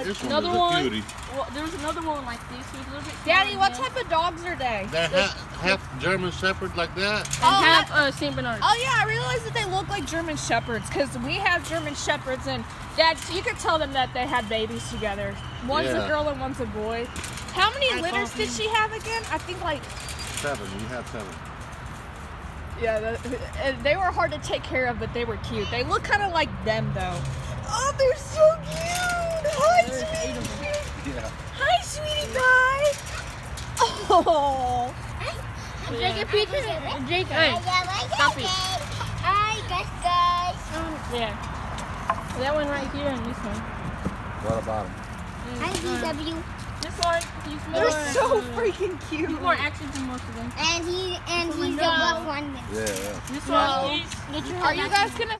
This one another is a one. cutie. Well, there's another one like this. He's a little bit Daddy, what smaller type of dogs are they? They're half German Shepherd like that. and half Saint Bernard. Oh yeah, I realized that they look like German Shepherds because we have German Shepherds and Dad, you could tell them that they had babies together. One's a girl and one's a boy. How many litters did she have again? I think like 7. You have 7. yeah, they were hard to take care of, but they were cute. They look kind of like them though. Oh, they're so cute! Hi, sweetie. Yeah. Hi, sweetie pie. Oh. Take a picture. Jake, hey, stop it. Hi, guys. Yeah. That one right here and this one. What about him? Hi, VW. This one, he's more. They're so freaking cute. He's more action than most of them. And he's the buff one. Yeah. This one, he's literally Are you guys gonna